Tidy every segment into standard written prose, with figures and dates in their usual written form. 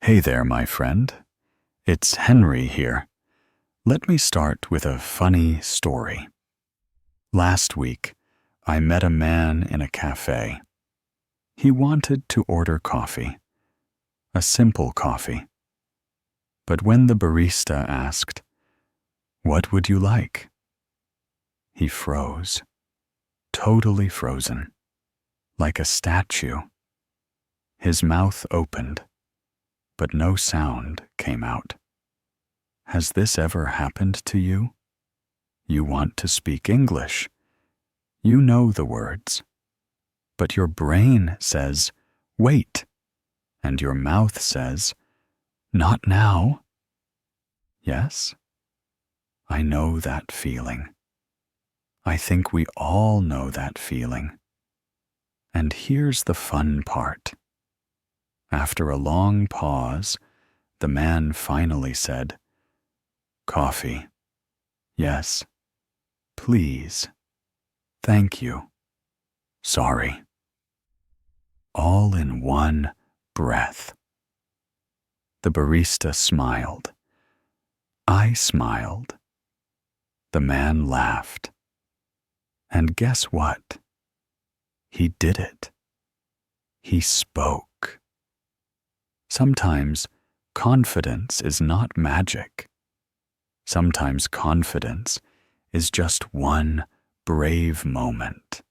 Hey there, my friend. It's Henry here. Let me start with a funny story. Last week, I met a man in a café. He wanted to order coffee, a simple coffee. But when the barista asked, "What would you like?" he froze, totally frozen, like a statue. His mouth opened, but no sound came out. Has this ever happened to you? You want to speak English. You know the words. But your brain says, "Wait," and your mouth says, "Not now." Yes? I know that feeling. I think we all know that feeling. And here's the fun part. After a long pause, the man finally said, "Coffee. Yes. Please. Thank you. Sorry." All in one breath. The barista smiled. I smiled. The man laughed. And guess what? He did it. He spoke. Sometimes confidence is not magic. Sometimes confidence is just one brave moment.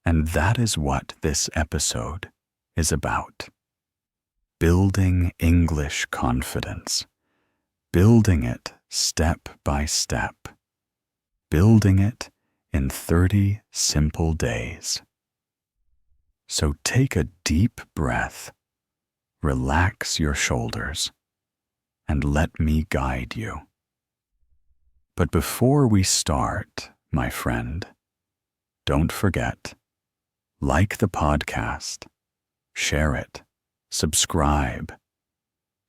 And that is what this episode is about. Building English confidence. Building it step by step. Building it in 30 simple days. So take a deep breath, relax your shoulders, and let me guide you. But before we start, my friend, don't forget, like the podcast, share it, subscribe,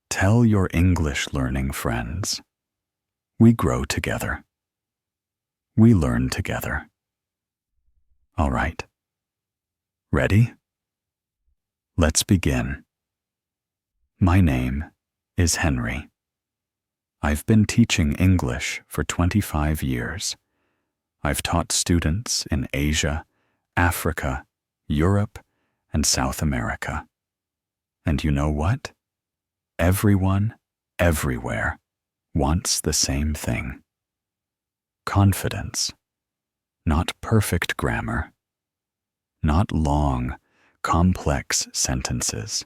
tell your English learning friends. We grow together. We learn together. All right. Ready? Let's begin. My name is Henry. I've been teaching English for 25 years. I've taught students in Asia, Africa, Europe, and South America. And you know what? Everyone, everywhere, wants the same thing. Confidence. Not perfect grammar. Not long, complex sentences.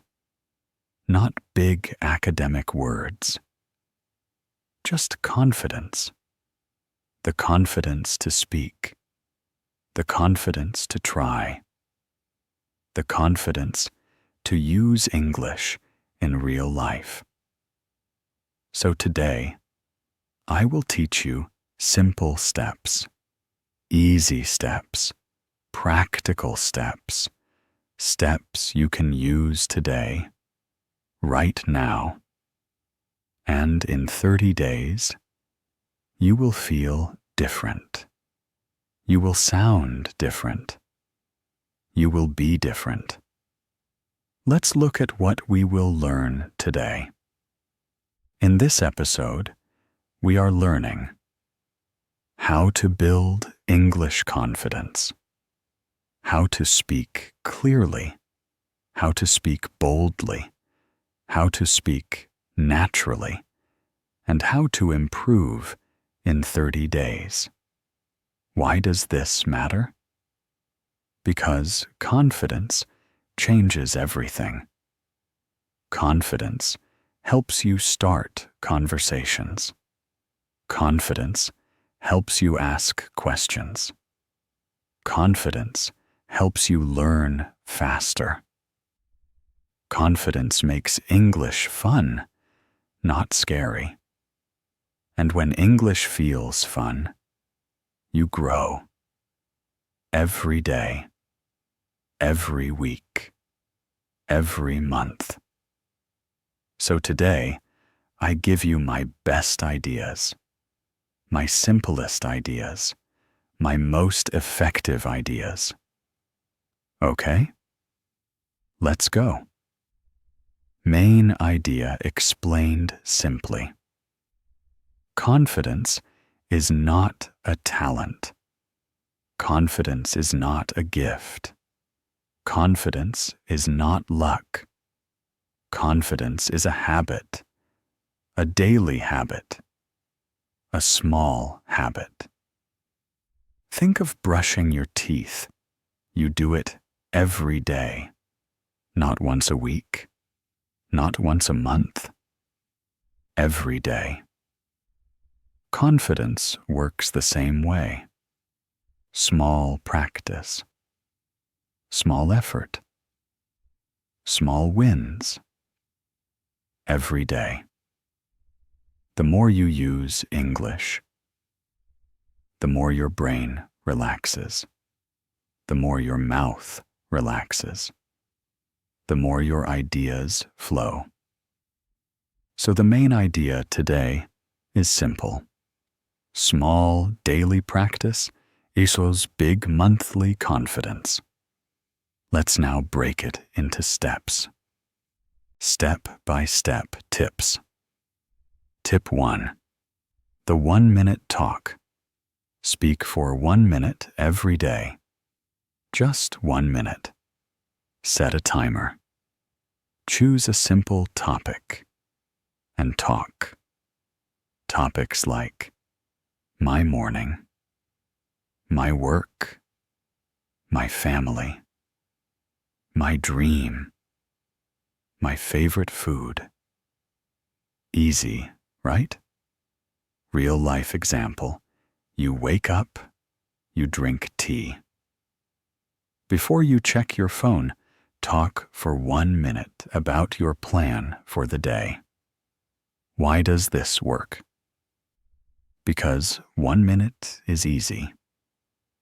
Not big academic words. Just confidence. The confidence to speak. The confidence to try. The confidence to use English in real life. So today, I will teach you simple steps, easy steps, practical steps, steps you can use today, right now. And in 30 days, you will feel different. You will sound different. You will be different. Let's look at what we will learn today. In this episode, we are learning how to build English confidence, how to speak clearly, how to speak boldly, how to speak naturally, and how to improve in 30 days. Why does this matter? Because confidence changes everything. Confidence helps you start conversations. Confidence helps you ask questions. Confidence helps you learn faster. Confidence makes English fun, not scary. And when English feels fun, you grow. Every day, every week, every month. So today, I give you my best ideas, my simplest ideas, my most effective ideas. Okay? Let's go. Main idea explained simply. Confidence is not a talent. Confidence is not a gift. Confidence is not luck. Confidence is a habit, a daily habit, a small habit. Think of brushing your teeth. You do it every day, not once a week, not once a month, every day. Confidence works the same way. Small practice, small effort, small wins, every day. The more you use English, the more your brain relaxes, the more your mouth relaxes, the more your ideas flow. So the main idea today is simple. Small daily practice equals big monthly confidence. Let's now break it into steps. Step-by-step tips. Tip 1. The 1-minute talk. Speak for 1 minute every day. Just 1 minute. Set a timer. Choose a simple topic and talk. Topics like my morning, my work, my family, my dream, my favorite food. Easy, right? Real life example. You wake up, you drink tea. Before you check your phone, talk for 1 minute about your plan for the day. Why does this work? Because 1 minute is easy.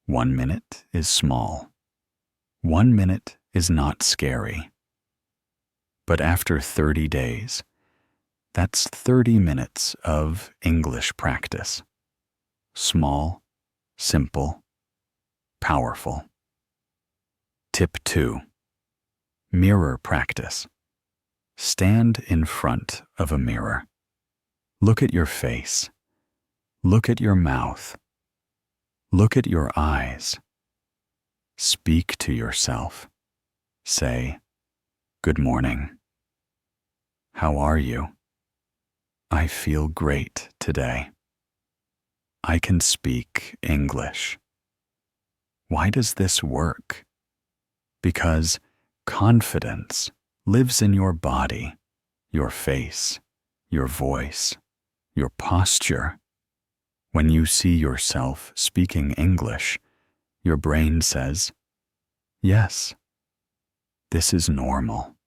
1 minute is small. 1 minute is not scary. But after 30 days, that's 30 minutes of English practice. Small, simple, powerful. Tip 2. Mirror practice. Stand in front of a mirror. Look at your face. Look at your mouth. Look at your eyes. Speak to yourself. Say, "Good morning. How are you? I feel great today. I can speak English." Why does this work? Because confidence lives in your body, your face, your voice, your posture. When you see yourself speaking English, your brain says, "Yes, this is normal.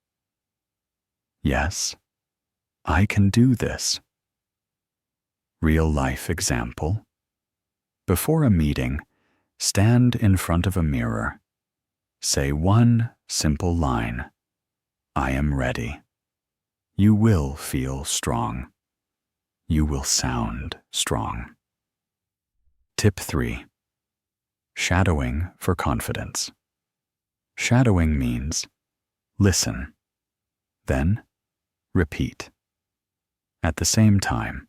Yes, I can do this." Real life example. Before a meeting, stand in front of a mirror. Say one simple line. I am ready. You will feel strong. You will sound strong. Tip 3. Shadowing for confidence. Shadowing means listen, then repeat. At the same time,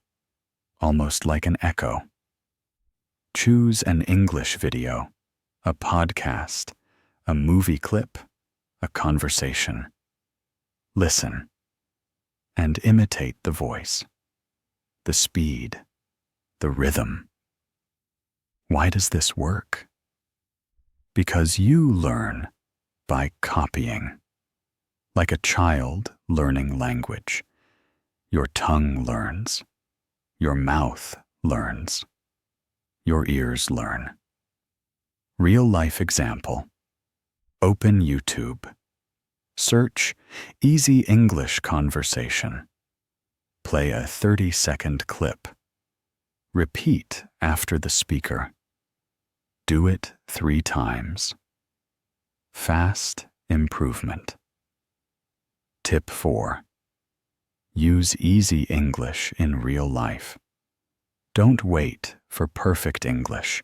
almost like an echo. Choose an English video, a podcast, a movie clip, a conversation. Listen and imitate the voice, the speed, the rhythm. Why does this work? Because you learn by copying. Like a child learning language. Your tongue learns. Your mouth learns. Your ears learn. Real life example. Open YouTube. Search Easy English Conversation. Play a 30-second clip. Repeat after the speaker. Do it 3 times. Fast improvement. Tip 4. Use easy English in real life. Don't wait for perfect English.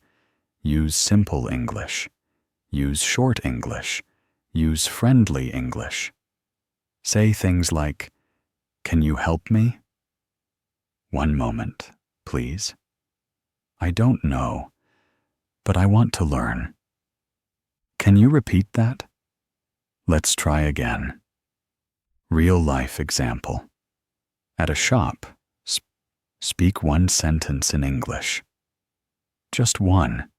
Use simple English. Use short English. Use friendly English. Say things like, "Can you help me?" "One moment, please. I don't know, but I want to learn." "Can you repeat that?" "Let's try again." Real life example. At a shop, speak one sentence in English. Just one.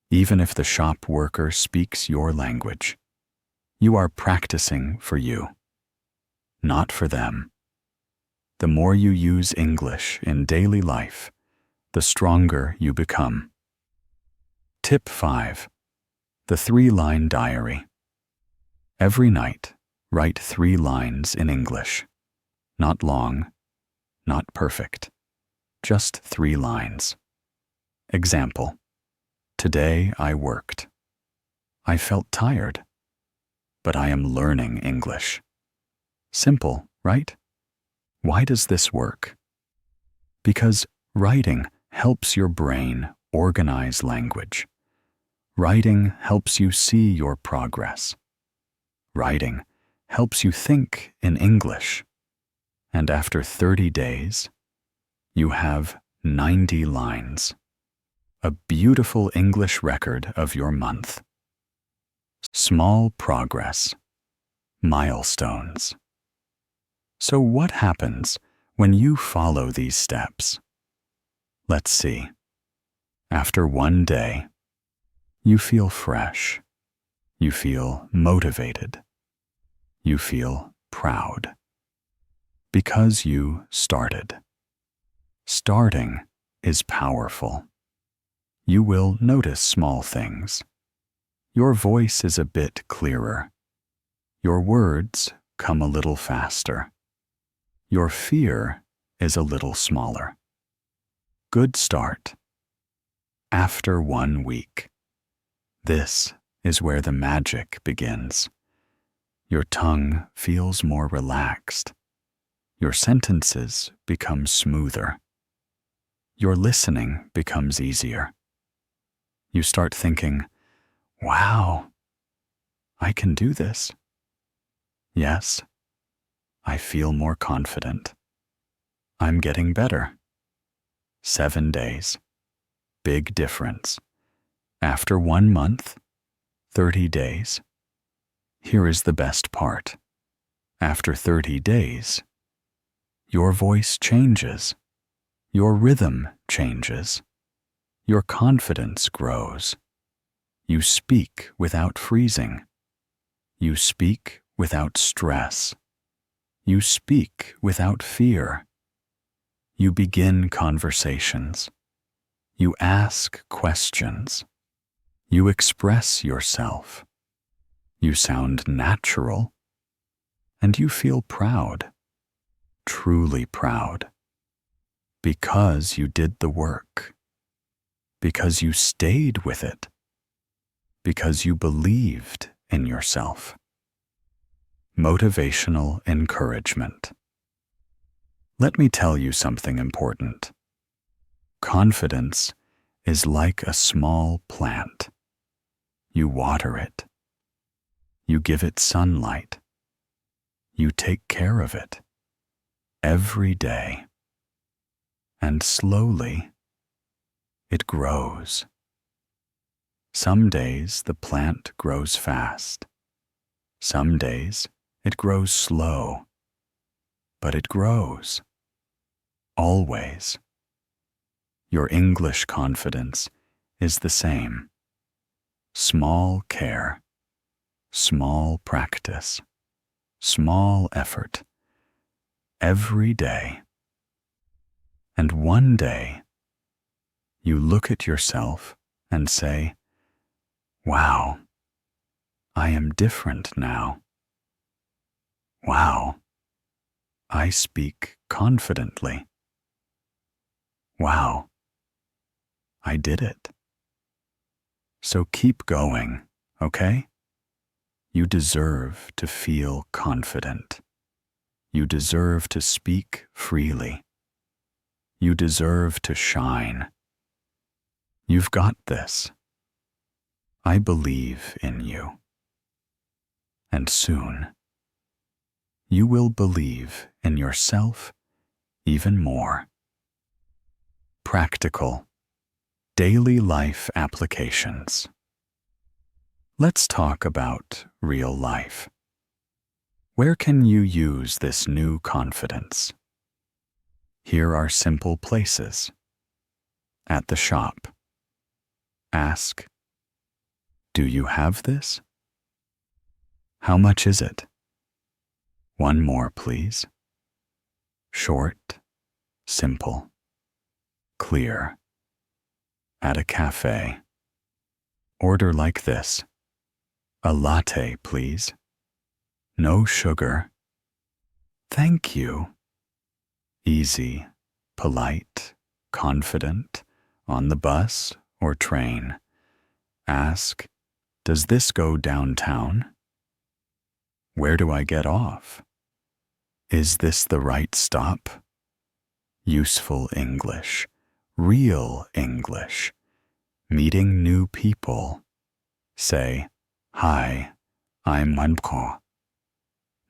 Even if the shop worker speaks your language, you are practicing for you, not for them. The more you use English in daily life, the stronger you become. Tip 5. The 3-line diary. Every night, write 3 lines in English. Not long, not perfect, just 3 lines. Example: today I worked. I felt tired, but I am learning English. Simple, right? Why does this work? Because writing helps your brain organize language. Writing helps you see your progress. Writing helps you think in English. And after 30 days, you have 90 lines. A beautiful English record of your month. Small progress. Milestones. So what happens when you follow these steps? Let's see. After one day, you feel fresh. You feel motivated. You feel proud. Because you started. Starting is powerful. You will notice small things. Your voice is a bit clearer. Your words come a little faster. Your fear is a little smaller. Good start. After 1 week. This is where the magic begins. Your tongue feels more relaxed. Your sentences become smoother. Your listening becomes easier. You start thinking, "Wow, I can do this." Yes, I feel more confident. I'm getting better. 7 days. Big difference. After 1 month, 30 days. Here is the best part. After 30 days, your voice changes. Your rhythm changes. Your confidence grows. You speak without freezing. You speak without stress. You speak without fear. You begin conversations. You ask questions. You express yourself. You sound natural. And you feel proud. Truly proud. Because you did the work. Because you stayed with it. Because you believed in yourself. Motivational encouragement. Let me tell you something important. Confidence is like a small plant. You water it. You give it sunlight. You take care of it every day. And slowly, it grows. Some days the plant grows fast. Some days it grows slow. But it grows. Always. Your English confidence is the same. Small care, small practice, small effort, every day. And one day, you look at yourself and say, "Wow, I am different now. Wow, I speak confidently. Wow, I did it." So keep going, okay? You deserve to feel confident. You deserve to speak freely. You deserve to shine. You've got this. I believe in you. And soon, you will believe in yourself even more. Practical, daily life applications. Let's talk about real life. Where can you use this new confidence? Here are simple places. At the shop. Ask, "Do you have this? How much is it? One more, please." Short, simple, clear. At a cafe. Order like this. "A latte, please. No sugar." "Thank you." Easy, polite, confident, on the bus or train. Ask, "Does this go downtown? Where do I get off? Is this the right stop?" Useful English, real English, meeting new people. Say, "Hi, I'm Manko.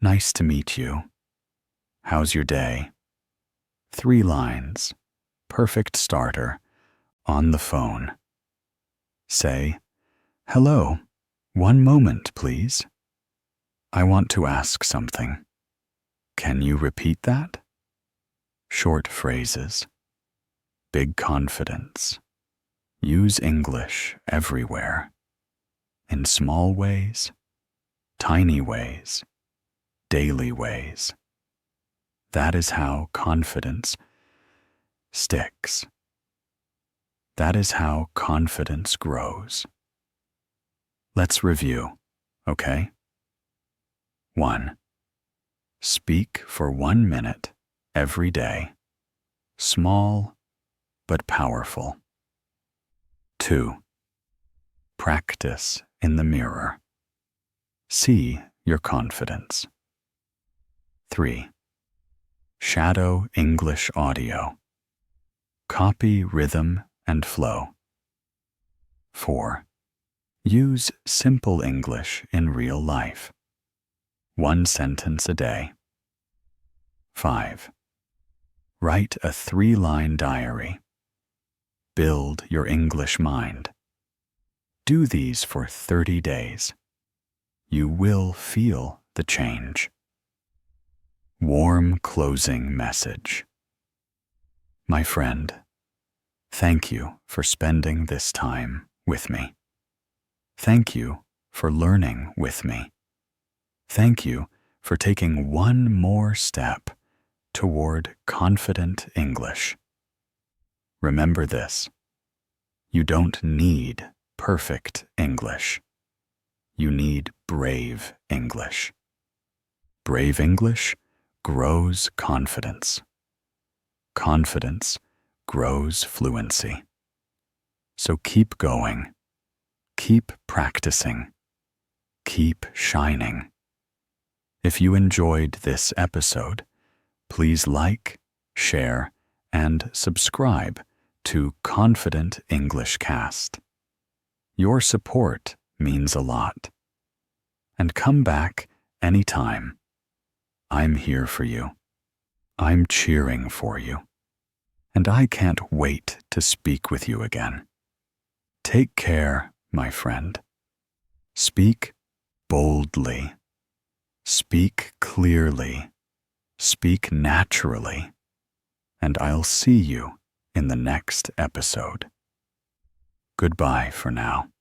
Nice to meet you. How's your day?" 3 lines, perfect starter, on the phone. Say, "Hello, one moment, please. I want to ask something. Can you repeat that?" Short phrases. Big confidence. Use English everywhere. In small ways, tiny ways, daily ways. That is how confidence sticks. That is how confidence grows. Let's review, okay? 1. Speak for 1 minute every day. Small but powerful. 2. Practice in the mirror. See your confidence. 3. Shadow English audio. Copy rhythm and flow. 4. Use simple English in real life. 1 sentence a day. 5. Write a 3-line diary. Build your English mind. Do these for 30 days. You will feel the change. Warm closing message. My friend, thank you for spending this time with me. Thank you for learning with me. Thank you for taking one more step toward confident English. Remember this: you don't need perfect English. You need brave English. Brave English grows confidence. Confidence grows fluency. So keep going. Keep practicing. Keep shining. If you enjoyed this episode, please like, share, and subscribe to Confident English Cast. Your support means a lot. And come back anytime. I'm here for you. I'm cheering for you. And I can't wait to speak with you again. Take care, my friend. Speak boldly. Speak clearly. Speak naturally. And I'll see you in the next episode. Goodbye for now.